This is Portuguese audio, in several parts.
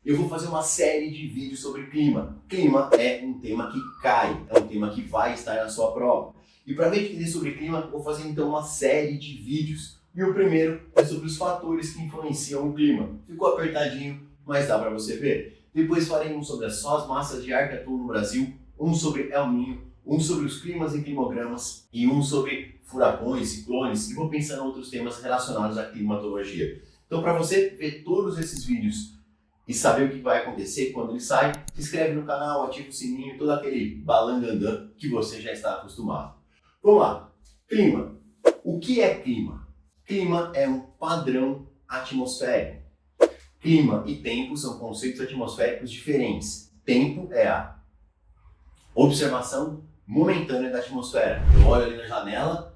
eu vou fazer uma série de vídeos sobre clima. Clima é um tema que cai, é um tema que vai estar na sua prova. E para ver entender sobre clima, eu vou fazer então uma série de vídeos. E o primeiro é sobre os fatores que influenciam o clima. Ficou apertadinho, mas dá para você ver. Depois farei um sobre as massas de ar que atuam no Brasil, um sobre El Niño, um sobre os climas em climogramas e um sobre furacões, ciclones, e vou pensar em outros temas relacionados à climatologia. Então, para você ver todos esses vídeos e saber o que vai acontecer quando ele sai, se inscreve no canal, ativa o sininho, todo aquele balangandã que você já está acostumado. Vamos lá. Clima. O que é clima? Clima é um padrão atmosférico. Clima e tempo são conceitos atmosféricos diferentes. Tempo é a observação momentânea da atmosfera. Eu olho ali na janela,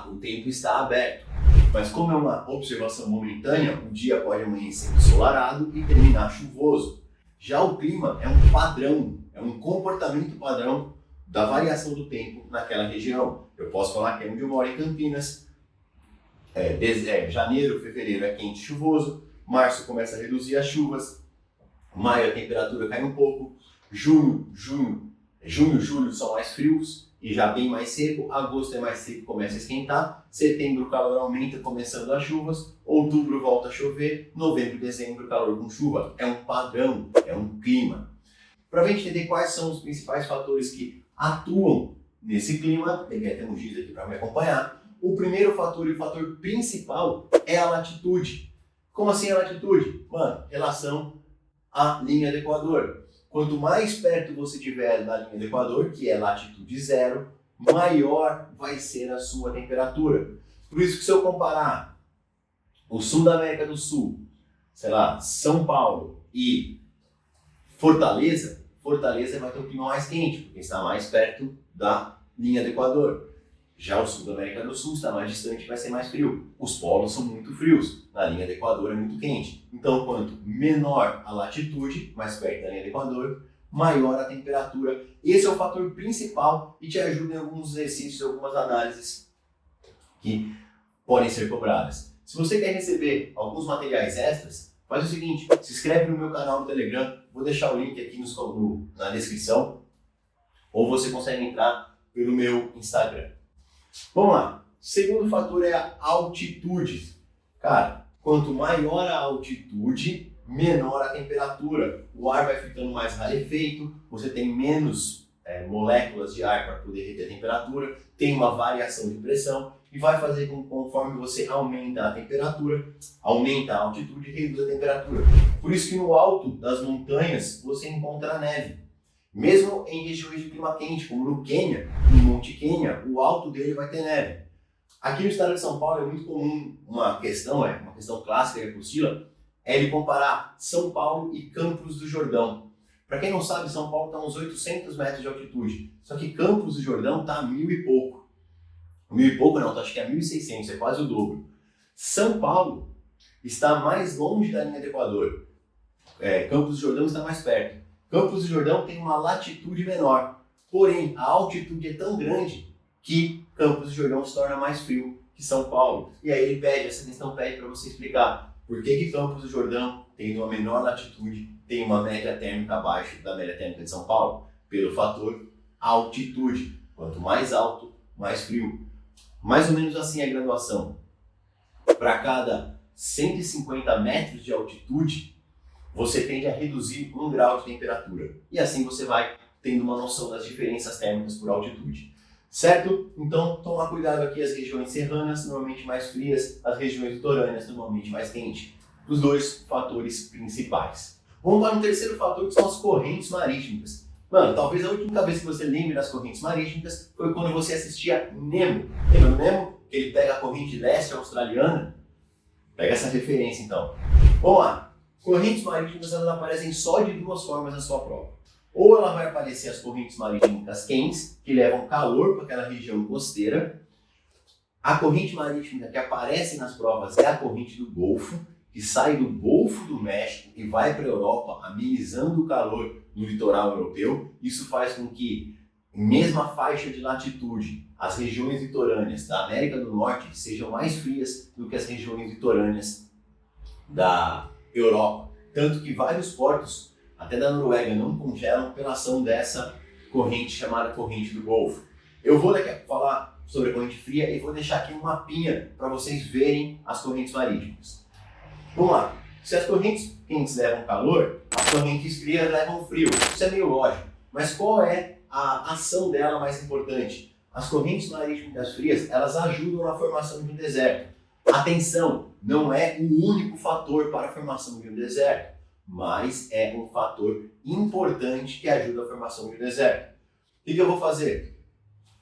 o tempo está aberto. Mas como é uma observação momentânea, o dia pode amanhecer ensolarado e terminar chuvoso. Já o clima é um padrão, é um comportamento padrão da variação do tempo naquela região. Eu posso falar que é onde eu moro, em Campinas, janeiro, fevereiro é quente e chuvoso, março começa a reduzir as chuvas, maio a temperatura cai um pouco, junho, julho são mais frios e já bem mais seco, agosto é mais seco, começa a esquentar, setembro o calor aumenta, começando as chuvas, outubro volta a chover, novembro e dezembro calor com chuva. É um padrão, é um clima. Para a gente entender quais são os principais fatores que atuam nesse clima, peguei até um giz aqui para me acompanhar, o primeiro fator e o fator principal é a latitude. Como assim a latitude? Mano, relação à linha do Equador. Quanto mais perto você estiver da linha do Equador, que é latitude zero, maior vai ser a sua temperatura. Por isso que se eu comparar o sul da América do Sul, sei lá, São Paulo e Fortaleza, Fortaleza vai ter um clima mais quente, porque está mais perto da linha do Equador. Já o sul da América do Sul está mais distante e vai ser mais frio. Os polos são muito frios, na linha do Equador é muito quente. Então, quanto menor a latitude, mais perto da linha do Equador, maior a temperatura. Esse é o fator principal e te ajuda em alguns exercícios, algumas análises que podem ser cobradas. Se você quer receber alguns materiais extras, faz o seguinte, se inscreve no meu canal no Telegram, vou deixar o link aqui na descrição, ou você consegue entrar pelo meu Instagram. Vamos lá. Segundo fator é a altitude. Cara, quanto maior a altitude, menor a temperatura. O ar vai ficando mais rarefeito, você tem menos moléculas de ar para poder reter a temperatura, tem uma variação de pressão e vai fazer com que conforme você aumenta a temperatura, aumenta a altitude e reduz a temperatura. Por isso que no alto das montanhas você encontra neve. Mesmo em regiões de clima quente, como no Quênia, no Monte Quênia, o alto dele vai ter neve. Aqui no estado de São Paulo é muito comum uma questão clássica que apostila, é ele comparar São Paulo e Campos do Jordão. Para quem não sabe, São Paulo está a uns 800 metros de altitude, só que Campos do Jordão está a 1.000 e pouco. 1.000 e pouco não, acho que é 1.600, é quase o dobro. São Paulo está mais longe da linha do Equador, Campos do Jordão está mais perto. Campos do Jordão tem uma latitude menor, porém a altitude é tão grande que Campos do Jordão se torna mais frio que São Paulo. E aí essa questão pede para você explicar por que Campos do Jordão, tendo uma menor latitude, tem uma média térmica abaixo da média térmica de São Paulo? Pelo fator altitude. Quanto mais alto, mais frio. Mais ou menos assim é a graduação. Para cada 150 metros de altitude, você tende a reduzir 1 grau de temperatura. E assim você vai tendo uma noção das diferenças térmicas por altitude. Certo? Então, tomar cuidado aqui as regiões serranas, normalmente mais frias, as regiões litorâneas, normalmente mais quentes. Os dois fatores principais. Vamos para o terceiro fator, que são as correntes marítimas. Mano, talvez a última vez que você lembre das correntes marítimas foi quando você assistia Nemo. Lembra do Nemo? Que ele pega a corrente leste australiana? Pega essa referência então. Vamos lá. Correntes marítimas elas aparecem só de duas formas na sua prova. Ou ela vai aparecer as correntes marítimas quentes, que levam calor para aquela região costeira. A corrente marítima que aparece nas provas é a corrente do Golfo, que sai do Golfo do México e vai para a Europa, amenizando o calor no litoral europeu. Isso faz com que, mesma faixa de latitude, as regiões litorâneas da América do Norte sejam mais frias do que as regiões litorâneas da Europa. tanto que vários portos, até da Noruega, não congelam pela ação dessa corrente chamada corrente do Golfo. Eu vou daqui a pouco falar sobre a corrente fria e vou deixar aqui um mapinha para vocês verem as correntes marítimas. Vamos lá. Se as correntes quentes levam calor, as correntes frias levam frio. Isso é meio lógico. Mas qual é a ação dela mais importante? As correntes marítimas frias, elas ajudam na formação de um deserto. Atenção, não é o único fator para a formação de um deserto, mas é um fator importante que ajuda a formação de um deserto. O que eu vou fazer?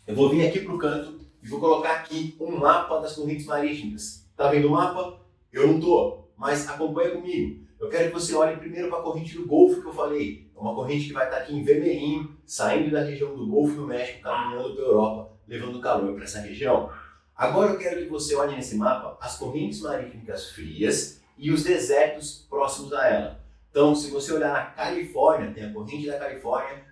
Eu vou vir aqui para o canto e vou colocar aqui um mapa das correntes marítimas. Tá vendo o mapa? Eu não tô, mas acompanha comigo. Eu quero que você olhe primeiro para a corrente do Golfo que eu falei. É uma corrente que vai estar aqui em vermelhinho, saindo da região do Golfo do México, caminhando para a Europa, levando calor para essa região. Agora eu quero que você olhe nesse mapa as correntes marítimas frias e os desertos próximos a ela. Então, se você olhar na Califórnia, tem a corrente da Califórnia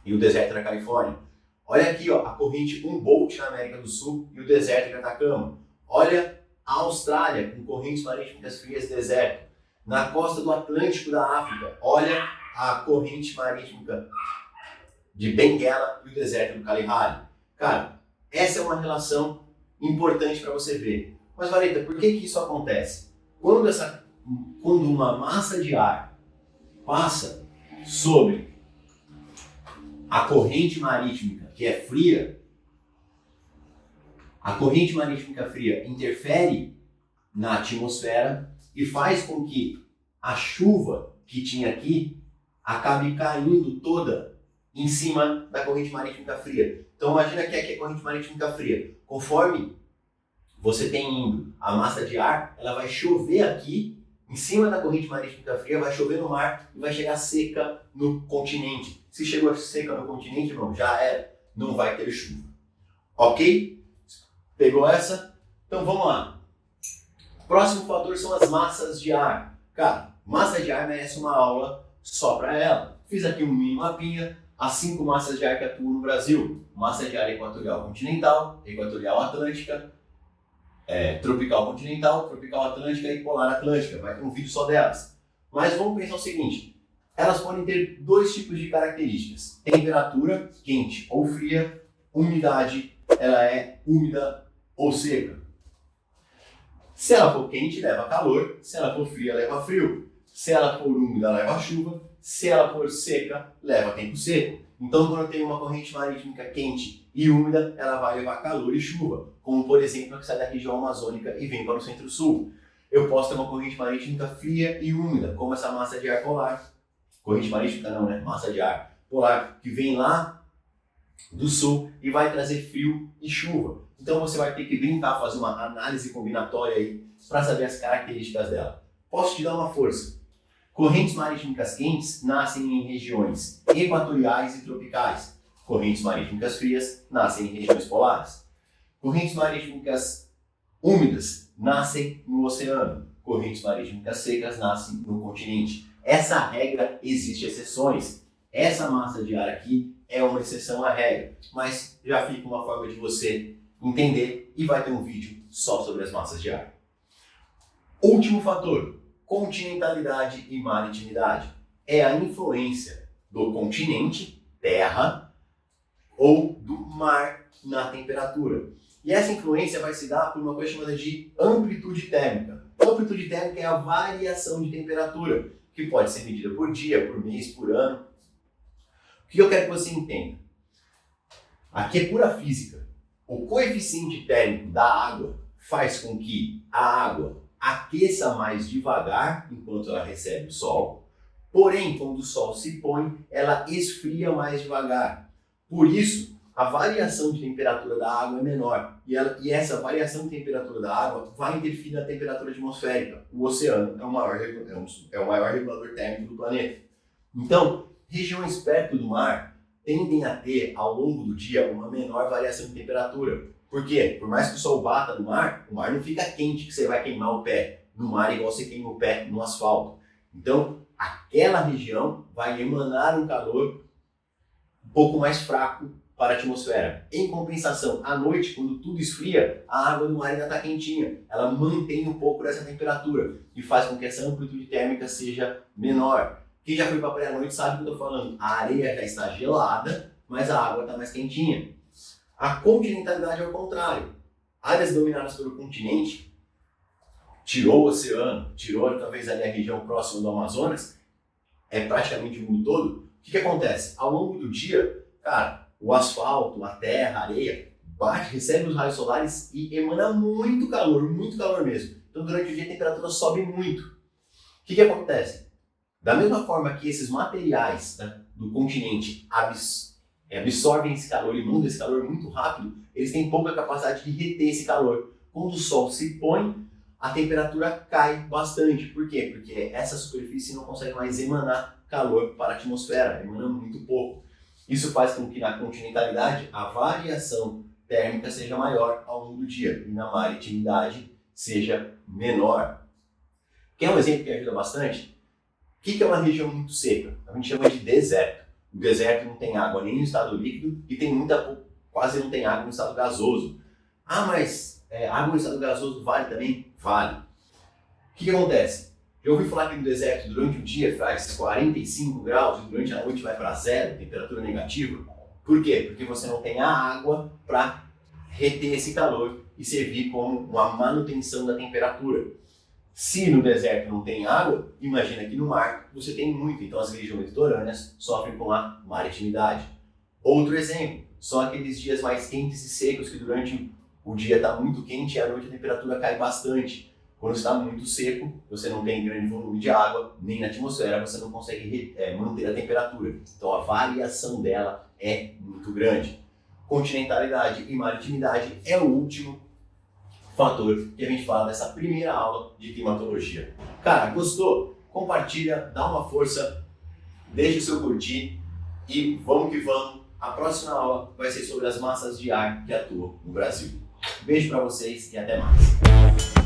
e o deserto da Califórnia. Olha aqui, ó, a corrente Humboldt na América do Sul e o deserto de Atacama. Olha a Austrália com correntes marítimas frias e deserto. Na costa do Atlântico da África, olha a corrente marítima de Benguela e o deserto do Kalahari. Cara, essa é uma relação importante para você ver. Mas, Vareta, por que isso acontece? Quando uma massa de ar passa sobre a corrente marítima que é fria, a corrente marítima fria interfere na atmosfera e faz com que a chuva que tinha aqui acabe caindo toda em cima da corrente marítima fria. Então imagina que aqui é a corrente marítima fria. Conforme você tem indo a massa de ar, ela vai chover aqui em cima da corrente marítima fria, vai chover no mar e vai chegar seca no continente. Se chegou seca no continente, irmão, já era, não vai ter chuva. Ok? Pegou essa? Então vamos lá. Próximo fator são as massas de ar. Cara, massa de ar merece uma aula só para ela. Fiz aqui um mini mapinha, as 5 massas de ar que atuam no Brasil. Massa de ar equatorial continental, equatorial atlântica, tropical continental, tropical atlântica e polar atlântica. Vai ter um vídeo só delas. Mas vamos pensar o seguinte. Elas podem ter 2 tipos de características. Temperatura, quente ou fria. Umidade, ela é úmida ou seca. Se ela for quente, leva calor. Se ela for fria, leva frio. Se ela for úmida, leva chuva. Se ela for seca, leva tempo seco. Então, quando tem uma corrente marítima quente e úmida, ela vai levar calor e chuva. Como, por exemplo, a que sai da região amazônica e vem para o centro-sul. Eu posso ter uma corrente marítima fria e úmida, como essa massa de ar polar. Corrente marítima não, né? Massa de ar polar, que vem lá do sul e vai trazer frio e chuva. Então você vai ter que brincar, fazer uma análise combinatória aí para saber as características dela. Posso te dar uma força. Correntes marítimas quentes nascem em regiões equatoriais e tropicais. Correntes marítimas frias nascem em regiões polares. Correntes marítimas úmidas nascem no oceano. Correntes marítimas secas nascem no continente. Essa regra existe exceções. Essa massa de ar aqui é uma exceção à regra, mas já fica uma forma de você entender e vai ter um vídeo só sobre as massas de ar. Último fator, continentalidade e maritimidade. É a influência do continente, terra, ou do mar na temperatura. E essa influência vai se dar por uma coisa chamada de amplitude térmica. Amplitude térmica é a variação de temperatura, que pode ser medida por dia, por mês, por ano. O que eu quero que você entenda? Aqui é pura física. O coeficiente térmico da água faz com que a água aqueça mais devagar enquanto ela recebe o sol. Porém, quando o sol se põe, ela esfria mais devagar. Por isso, a variação de temperatura da água é menor. E essa variação de temperatura da água vai interferir na temperatura atmosférica. O oceano é o maior regulador térmico do planeta. Então, regiões perto do mar tendem a ter, ao longo do dia, uma menor variação de temperatura. Por quê? Por mais que o sol bata no mar, o mar não fica quente que você vai queimar o pé. No mar, igual você queima o pé no asfalto. Então, aquela região vai emanar um calor um pouco mais fraco para a atmosfera. Em compensação, à noite, quando tudo esfria, a água do mar ainda está quentinha. Ela mantém um pouco dessa temperatura e faz com que essa amplitude térmica seja menor. Quem já foi para a praia à noite sabe o que eu estou falando. A areia já está gelada, mas a água está mais quentinha. A continentalidade é o contrário. Áreas dominadas pelo continente, tirou o oceano, tirou talvez ali a região próxima do Amazonas, é praticamente o mundo todo. O que acontece? Ao longo do dia, cara, o asfalto, a terra, a areia, bate, recebe os raios solares e emana muito calor mesmo. Então durante o dia a temperatura sobe muito. O que acontece? Da mesma forma que esses materiais, né, do continente absorvem esse calor e mandam esse calor muito rápido, eles têm pouca capacidade de reter esse calor. Quando o sol se põe, a temperatura cai bastante. Por quê? Porque essa superfície não consegue mais emanar calor para a atmosfera, emana muito pouco. Isso faz com que na continentalidade a variação térmica seja maior ao longo do dia e na maritimidade seja menor. Quer um exemplo que ajuda bastante? O que é uma região muito seca? A gente chama de deserto. O deserto não tem água nem no estado líquido e quase não tem água no estado gasoso. Ah, mas água no estado gasoso vale também? Vale. O que acontece? Já ouvi falar que no deserto durante o dia faz 45 graus e durante a noite vai para zero, temperatura negativa? Por quê? Porque você não tem a água para reter esse calor e servir como uma manutenção da temperatura. Se no deserto não tem água, imagina que no mar você tem muito, então as regiões litorâneas sofrem com a maritimidade. Outro exemplo, são aqueles dias mais quentes e secos que durante o dia está muito quente e à noite a temperatura cai bastante. Quando está muito seco, você não tem grande volume de água, nem na atmosfera você não consegue manter a temperatura. Então a variação dela é muito grande. Continentalidade e maritimidade é o último fator que a gente fala nessa primeira aula de climatologia. Cara, gostou? Compartilha, dá uma força, deixa o seu curtir e vamos que vamos. A próxima aula vai ser sobre as massas de ar que atuam no Brasil. Beijo para vocês e até mais.